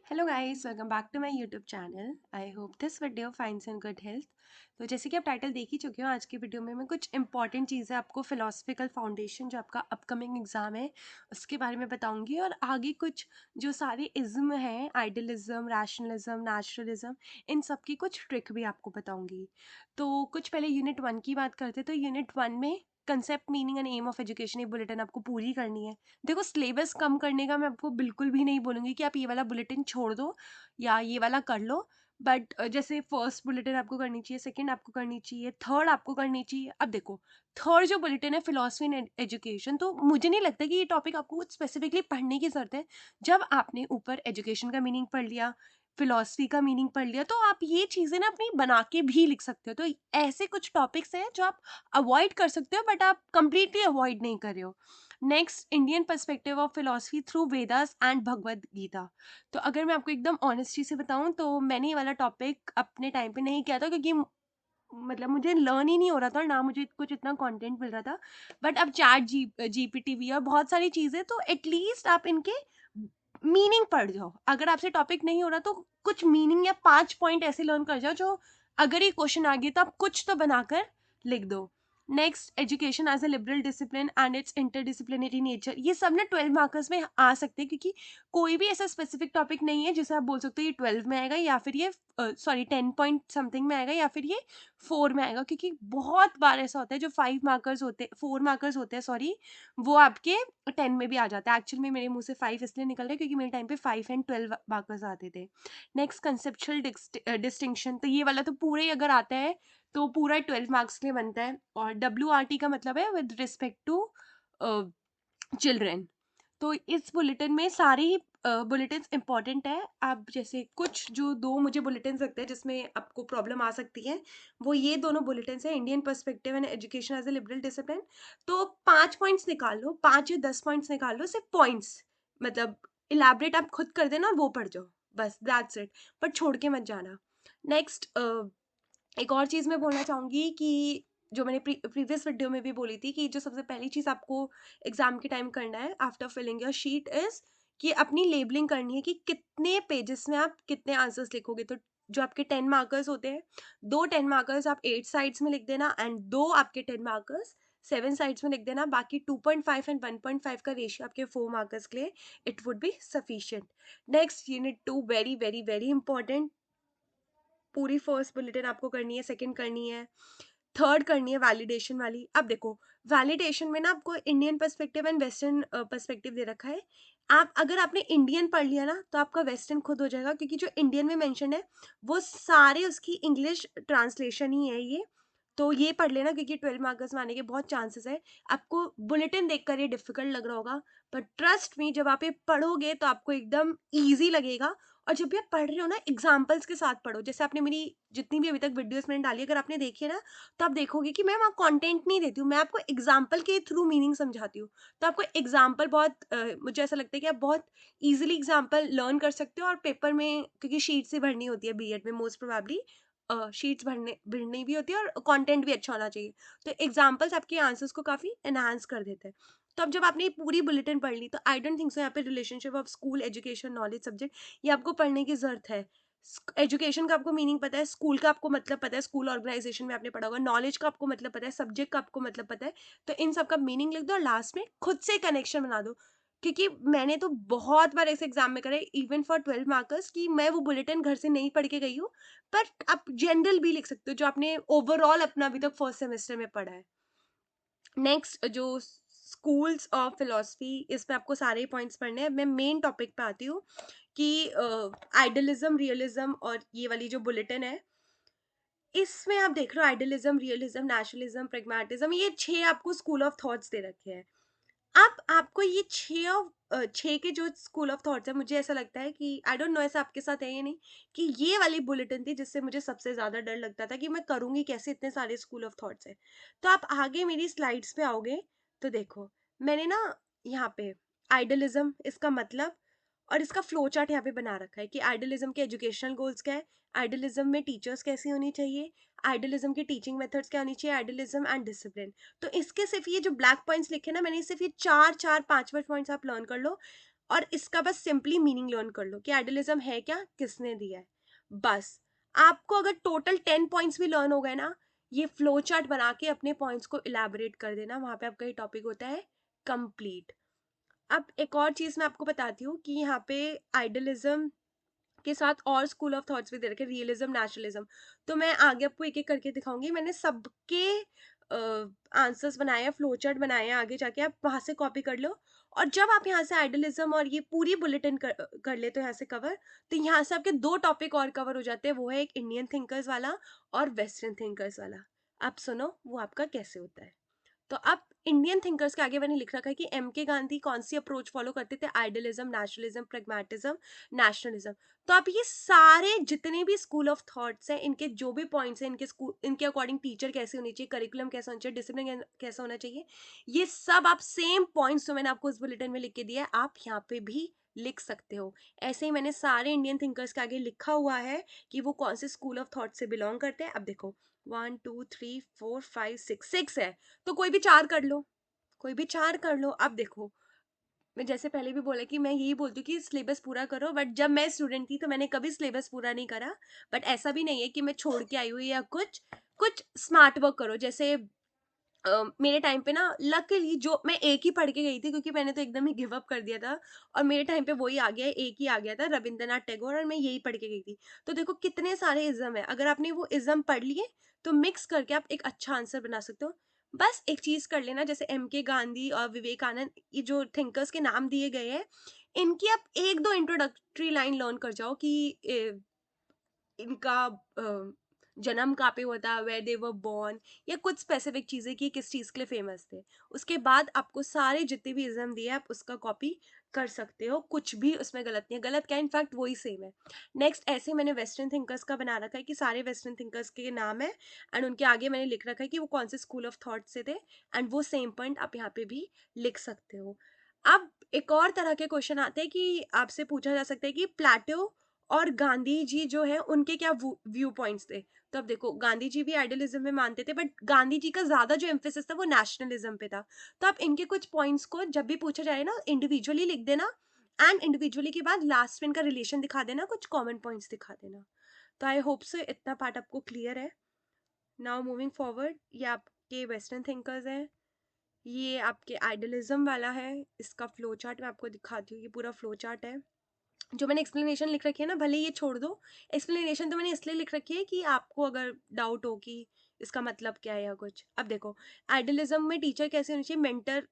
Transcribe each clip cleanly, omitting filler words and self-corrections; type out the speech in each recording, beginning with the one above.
Hello guys, welcome back to my YouTube channel. I hope this video finds in good health. तो जैसे कि आप title देख ही चुके हो, आज की वीडियो में मैं कुछ इंपॉर्टेंट चीज़ें आपको फिलोसफिकल फाउंडेशन जो आपका अपकमिंग एग्जाम है उसके बारे में बताऊंगी, और आगे कुछ जो सारे इज्म हैं, आइडियलिज्म, रैशनलिज्म, नेचुरलिज्म, इन सब की कुछ ट्रिक भी आपको बताऊंगी। तो कुछ पहले यूनिट 1 की बात करते, तो यूनिट 1 में concept, meaning and aim of education, ये बुलेटिन आपको पूरी करनी है। देखो, सिलेबस कम करने का मैं आपको बिल्कुल भी नहीं बोलूँगी कि आप ये वाला बुलेटिन छोड़ दो या ये वाला कर लो। बट जैसे फर्स्ट बुलेटिन आपको करनी चाहिए, सेकंड आपको करनी चाहिए, थर्ड आपको करनी चाहिए। अब देखो, थर्ड जो बुलेटिन है फिलॉसफी एंड एजुकेशन, तो मुझे नहीं लगता कि ये टॉपिक आपको कुछ स्पेसिफिकली पढ़ने की ज़रूरत है। जब आपने ऊपर एजुकेशन का मीनिंग पढ़ लिया, फिलॉसफी का मीनिंग पढ़ लिया, तो आप ये चीज़ें ना अपनी बना के भी लिख सकते हो। तो ऐसे कुछ टॉपिक्स हैं जो आप अवॉइड कर सकते हो, बट आप कंप्लीटली अवॉइड नहीं कर रहे हो। Next, Indian perspective of philosophy through Vedas and Bhagavad Gita. तो अगर मैं आपको एकदम ऑनेस्टी से बताऊं, तो मैंने ये वाला टॉपिक अपने टाइम पे नहीं किया था, क्योंकि मतलब मुझे लर्न ही नहीं हो रहा था, ना मुझे कुछ इतना कंटेंट मिल रहा था। बट अब चैट जीपीटी भी और बहुत सारी चीज़ें, तो एटलीस्ट आप इनके मीनिंग पढ़ जाओ। अगर आपसे टॉपिक नहीं हो रहा, तो कुछ मीनिंग या 5 पॉइंट ऐसे लर्न कर जाओ जो अगर ये क्वेश्चन आ गया तो आप कुछ तो बनाकर लिख दो। Next, education as a liberal discipline and its interdisciplinary nature. ये सब ना 12 मार्कर्स में आ सकते हैं, क्योंकि कोई भी ऐसा स्पेसिफिक टॉपिक नहीं है जिसे आप बोल सकते हो ये 12 में आएगा, या फिर ये सॉरी 10 पॉइंट समथिंग में आएगा, या फिर ये 4 में आएगा। क्योंकि बहुत बार ऐसा होता है जो 5 मार्कर्स होते, 4 मार्कर्स होते हैं सॉरी, वो आपके 10 में भी आ जाता है। एक्चुअल में मेरे मुंह से 5 इसलिए निकल रहा है क्योंकि मेरे टाइम पे 5 एंड 12 मार्कर्स आते थे। नेक्स्ट, कंसेप्चुअल डिस्टिंक्शन, तो ये वाला तो पूरा ही अगर आता है तो पूरा 12 मार्क्स के लिए बनता है। और WRT का मतलब है विद रिस्पेक्ट टू चिल्ड्रेन। तो इस बुलेटिन में सारे ही बुलेटिन्स इंपॉर्टेंट है। आप जैसे कुछ जो दो मुझे बुलेटिन लगते हैं जिसमें आपको प्रॉब्लम आ सकती है, वो ये दोनों बुलेटिन्स हैं, Indian perspective and education as a liberal discipline. तो 5 पॉइंट्स निकाल लो, 5 या 10 पॉइंट्स निकाल लो, सिर्फ पॉइंट्स, मतलब इलाबरेट आप खुद कर देना और वो पढ़ जाओ, बस दैट्स इट। पर छोड़ के मत जाना। नेक्स्ट, एक और चीज़ मैं बोलना चाहूँगी कि जो मैंने प्रीवियस वीडियो में भी बोली थी, कि जो सबसे पहली चीज़ आपको एग्जाम के टाइम करना है after filling your sheet is कि अपनी लेबलिंग करनी है कि कितने पेजेस में आप कितने आंसर्स लिखोगे। तो जो आपके 10 मार्कर्स होते हैं, 2 10 मार्कर्स आप 8 साइड्स में लिख देना, एंड 2 आपके 10 मार्कर्स 7 साइड्स में लिख देना। बाकी 2.5 एंड 1.5 का रेशियो आपके 4 मार्कर्स के लिए it would be sufficient. Next, unit 2, very very very important. पूरी फर्स्ट बुलेटिन आपको करनी है, सेकंड करनी है, थर्ड करनी है वैलिडेशन वाली। अब देखो, वैलिडेशन में ना आपको Indian perspective and western perspective दे रखा है। आप अगर आपने इंडियन पढ़ लिया ना, तो आपका वेस्टर्न खुद हो जाएगा, क्योंकि जो इंडियन में मेंशन है वो सारे उसकी इंग्लिश ट्रांसलेशन ही है ये। तो ये पढ़ लेना, क्योंकि 12 मार्कर्स में आने के बहुत चांसेस है। आपको बुलेटिन देखकर ये डिफिकल्ट लग रहा होगा, पर ट्रस्ट मी, जब आप ये पढ़ोगे तो आपको एकदम ईजी लगेगा। और जब भी आप पढ़ रहे हो ना, एग्जाम्पल्स के साथ पढ़ो। जैसे आपने मेरी जितनी भी अभी तक वीडियोस मैंने डाली, अगर आपने देखी है ना, तो आप देखोगे कि मैं वहाँ कंटेंट नहीं देती हूँ, मैं आपको एग्जाम्पल के थ्रू मीनिंग समझाती हूँ। तो आपको एग्जाम्पल बहुत मुझे ऐसा लगता है कि आप बहुत इजीली एग्जाम्पल लर्न कर सकते हो। और पेपर में, क्योंकि शीट से भरनी होती है बीएड में मोस्ट प्रोबेबली, शीट्स भरने भरनी भी होती है, और कंटेंट भी अच्छा होना चाहिए। तो एग्जाम्पल्स आपके आंसर्स को काफ़ी एनहांस कर देते हैं। तो अब जब आपने ये पूरी बुलेटिन पढ़ ली, तो आई डोंट थिंक सो यहाँ पे relationship of school education knowledge subject ये आपको पढ़ने की जरूरत है। एजुकेशन का आपको मीनिंग पता है, स्कूल का आपको मतलब पता है, स्कूल ऑर्गेनाइजेशन में आपने पढ़ा होगा, नॉलेज का आपको मतलब पता है, सब्जेक्ट का आपको मतलब पता है। तो इन सब का मीनिंग लिख दो, और लास्ट में खुद से कनेक्शन बना दो। क्योंकि मैंने तो बहुत बार ऐसे एग्जाम में करे, इवन फॉर 12 मार्कर्स, कि मैं वो बुलेटिन घर से नहीं पढ़ के गई हूँ, पर आप जनरल भी लिख सकते हो जो आपने ओवरऑल अपना अभी तक फर्स्ट सेमेस्टर में पढ़ा है। नेक्स्ट, जो स्कूल्स ऑफ फिलोसफी, इसमें आपको सारे पॉइंट्स पढ़ने हैं। मैं मेन टॉपिक पे आती हूँ कि आइडियलिज्म, रियलिज्म, और ये वाली जो बुलेटिन है, इसमें आप देख रहे हो आइडियलिज्म, रियलिज्म, नेशनलिज्म, प्रेगमेटिज्म, ये 6 आपको स्कूल ऑफ थॉट्स दे रखे हैं। आप आपको ये 6 के जो स्कूल ऑफ थॉट्स है, मुझे ऐसा लगता है कि आई डोंट नो ऐसा आपके साथ है या नहीं, कि ये वाली बुलेटिन थी जिससे मुझे सबसे ज़्यादा डर लगता था कि मैं करूँगी कैसे, इतने सारे स्कूल ऑफ थॉट्स है। तो आप आगे मेरी स्लाइड्स पे आओगे तो देखो, मैंने ना यहाँ पे आइडियलिज्म, इसका मतलब और इसका फ्लो चार्ट यहाँ पे बना रखा है कि आइडियलिज्म के एजुकेशनल गोल्स क्या है, आइडियलिज्म में टीचर्स कैसी होनी चाहिए, आइडियलिज्म की टीचिंग मेथड्स क्या होनी चाहिए, आइडियलिज्म एंड डिसिप्लिन। तो इसके सिर्फ ये जो ब्लैक पॉइंट्स लिखे ना मैंने, सिर्फ ये 4 4 5 5 पॉइंट्स आप लर्न कर लो। और इसका बस सिंपली मीनिंग लर्न कर लो कि आइडियलिज्म है क्या, किसने दिया है। बस आपको अगर टोटल 10 पॉइंट्स भी लर्न हो गए ना, ये फ्लो चार्ट बना के अपने पॉइंट्स को इलेबोरेट कर देना, वहां पे आपका ये टॉपिक होता है कंप्लीट। अब एक और चीज मैं आपको बताती हूँ कि यहाँ पे आइडियलिज्म के साथ और स्कूल ऑफ थॉट्स भी दे रखे, रियलिज्म, नेचुरलिज्म। तो मैं आगे आपको एक एक करके दिखाऊंगी। मैंने सबके आंसर्स बनाए हैं, फ्लो चार्ट बनाए हैं, आगे जाके आप वहां से कॉपी कर लो। और जब आप यहाँ से आइडियलिज्म और ये पूरी बुलेटिन कर ले तो यहाँ से कवर, तो यहाँ से आपके दो टॉपिक और कवर हो जाते हैं, वो है एक इंडियन थिंकर्स वाला और वेस्टर्न थिंकर्स वाला। आप सुनो वो आपका कैसे होता है। तो अब इंडियन थिंकर्स के आगे मैंने लिख रखा है कि एम के गांधी कौन सी अप्रोच फॉलो करते थे, आइडियलिज्म, नेशनलिज्म, प्रैग्मेटिज्म, नेशनलिज्म। तो आप ये सारे जितने भी स्कूल ऑफ थॉट्स हैं, इनके जो भी पॉइंट्स हैं, इनके स्कूल, इनके अकॉर्डिंग टीचर कैसे होनी चाहिए, करिकुलम कैसा होना चाहिए, डिसिप्लिन कैसा होना चाहिए, ये सब आप सेम पॉइंट्स जो मैंने आपको इस बुलेटिन में लिख के दिया है, आप यहाँ पे भी लिख सकते हो। ऐसे ही मैंने सारे इंडियन थिंकर्स के आगे लिखा हुआ है कि वो कौन से स्कूल ऑफ थॉट से बिलोंग करते हैं। अब देखो 1 2 3 4 5 6 है, तो कोई भी चार कर लो, कोई भी चार कर लो। अब देखो मैं जैसे पहले भी बोला कि मैं यही बोलती हूँ कि सिलेबस पूरा करो, बट जब मैं स्टूडेंट थी तो मैंने कभी सिलेबस पूरा नहीं करा। बट ऐसा भी नहीं है कि मैं छोड़ के आई हूँ या कुछ। कुछ स्मार्ट वर्क करो। जैसे मेरे टाइम पे ना लकीली जो मैं एक ही पढ़ के गई थी, क्योंकि मैंने तो एकदम ही गिव अप कर दिया था, और मेरे टाइम पे वही आ गया, एक ही आ गया था, रविंद्रनाथ टैगोर, और मैं यही पढ़ के गई थी। तो देखो कितने सारे इज्म है, अगर आपने वो इज्म पढ़ लिए तो मिक्स करके आप एक अच्छा आंसर बना सकते हो। बस एक चीज कर लेना, जैसे एम के गांधी और विवेकानंद, ये जो थिंकर्स के नाम दिए गए हैं, इनकी आप एक दो इंट्रोडक्टरी लाइन लर्न कर जाओ कि इनका जन्म कहाँ पे हुआ था, वेयर दे वर बोर्न, या कुछ स्पेसिफिक चीजें कि किस चीज के लिए फेमस थे। उसके बाद आपको सारे जितने भी इज्म दिए आप उसका कॉपी कर सकते हो, कुछ भी उसमें गलत नहीं है। गलत क्या, इनफैक्ट वही सेम है। नेक्स्ट ऐसे मैंने वेस्टर्न थिंकर्स का बना रखा है कि सारे वेस्टर्न थिंकर्स के नाम है, एंड उनके आगे मैंने लिख रखा है कि वो कौन से स्कूल ऑफ थॉट से थे, एंड वो सेम पॉइंट आप यहाँ पे भी लिख सकते हो। अब एक और तरह के क्वेश्चन आते हैं कि आपसे पूछा जा सकता है कि प्लेटो और गांधी जी जो है उनके क्या व्यू पॉइंट्स थे। तो अब देखो गांधी जी भी आइडियलिज्म में मानते थे, बट गांधी जी का ज्यादा जो एम्फेसिस था वो नेशनलिज्म पे था। तो आप इनके कुछ पॉइंट्स को जब भी पूछा जाए ना, इंडिविजुअली लिख देना, एंड इंडिविजुअली के बाद लास्ट में इनका रिलेशन दिखा देना, कुछ कॉमन पॉइंट्स दिखा देना। तो आई होप से इतना पार्ट आपको क्लियर है। नाउ मूविंग फॉरवर्ड, ये आपके वेस्टर्न थिंकर्स हैं, ये आपके आइडियलिज्म वाला है। इसका फ्लो चार्ट मैं आपको दिखाती हूँ, ये पूरा फ्लो चार्ट है। जो मैंने एक्सप्लेनेशन लिख रखी है ना, भले ये छोड़ दो, एक्सप्लेनेशन तो मैंने इसलिए लिख रखी है कि आपको अगर डाउट हो कि इसका मतलब क्या है या कुछ। अब देखो आइडियलिज्म में टीचर कैसे होनी चाहिए, मेंटर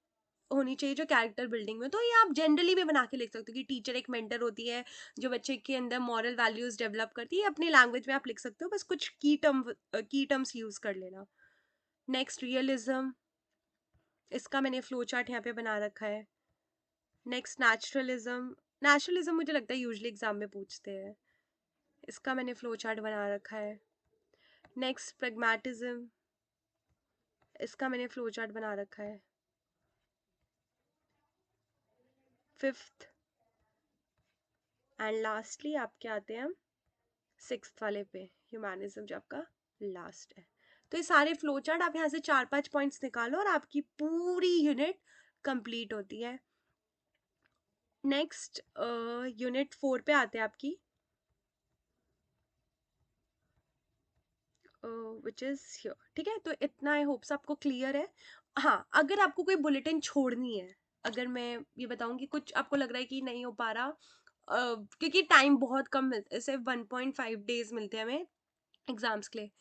होनी चाहिए जो कैरेक्टर बिल्डिंग में। तो ये आप जनरली भी बना के लिख सकते हो कि टीचर एक मेंटर होती है जो बच्चे के अंदर मॉरल वैल्यूज डेवलप करती है। अपनी लैंग्वेज में आप लिख सकते हो, बस कुछ की टर्म्स यूज कर लेना। नेक्स्ट रियलिज्म, इसका मैंने फ्लो चार्ट यहाँ पे बना रखा है। नेक्स्ट नेचुरलिज्म, नेचुरलिज्म मुझे लगता है यूजुअली एग्जाम में पूछते हैं, इसका मैंने फ्लो चार्ट बना रखा है। नेक्स्ट प्रैग्मेटिज्म, इसका मैंने फ्लो चार्ट बना रखा है। फिफ्थ एंड लास्टली आपके आते हैं हम सिक्स्थ वाले पे, ह्यूमैनिज्म जो आपका लास्ट है। तो ये सारे फ्लो चार्ट आप यहाँ से 4-5 पॉइंट्स निकालो और आपकी पूरी यूनिट कंप्लीट होती है। नेक्स्ट यूनिट 4 पे आते हैं आपकी, विच इज हियर। ठीक है, तो इतना आई होप्स आपको क्लियर है। हाँ, अगर आपको कोई बुलेटिन छोड़नी है, अगर मैं ये बताऊं कि कुछ आपको लग रहा है कि नहीं हो पा रहा, क्योंकि टाइम बहुत कम मिलता है, सिर्फ 1.5 डेज मिलते हैं हमें एग्जाम्स के लिए,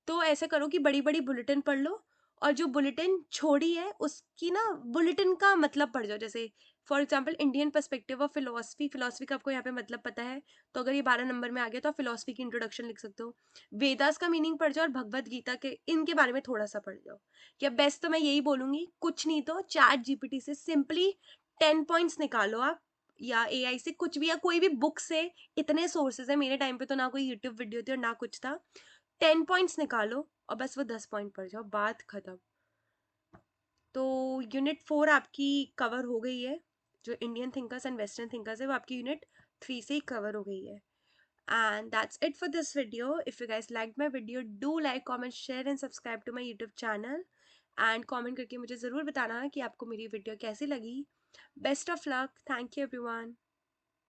तो ऐसे करो कि बड़ी बड़ी बुलेटिन पढ़ लो, और जो बुलेटिन छोड़ी है उसकी ना बुलेटिन का मतलब पढ़ जाओ। जैसे for example Indian perspective of philosophy, philosophy का आपको यहाँ पे मतलब पता है, तो अगर ये 12 नंबर में आ गया तो आप फिलोसफी की इंट्रोडक्शन लिख सकते हो। वेदास का मीनिंग पढ़ जाओ, और भगवत गीता के इनके बारे में थोड़ा सा पढ़ जाओ। या बेस्ट तो मैं यही बोलूंगी, कुछ नहीं तो चैट जीपीटी से सिंपली 10 पॉइंट्स निकालो आप, या एआई से कुछ भी, या कोई भी बुक से। इतने सोर्सेज है, मेरे टाइम पे तो ना कोई यूट्यूब वीडियो थी और ना कुछ था। 10 पॉइंट्स निकालो और बस वो 10 पॉइंट पढ़ जाओ, बात खत्म। तो यूनिट 4 आपकी कवर हो गई है, जो Indian thinkers and western thinkers है वो आपकी यूनिट 3 से ही कवर हो गई है। And that's it for this video. If you guys liked my video, do like, comment, share and subscribe to my YouTube channel. And comment करके मुझे ज़रूर बताना कि आपको मेरी वीडियो कैसी लगी। Best of luck, thank you everyone.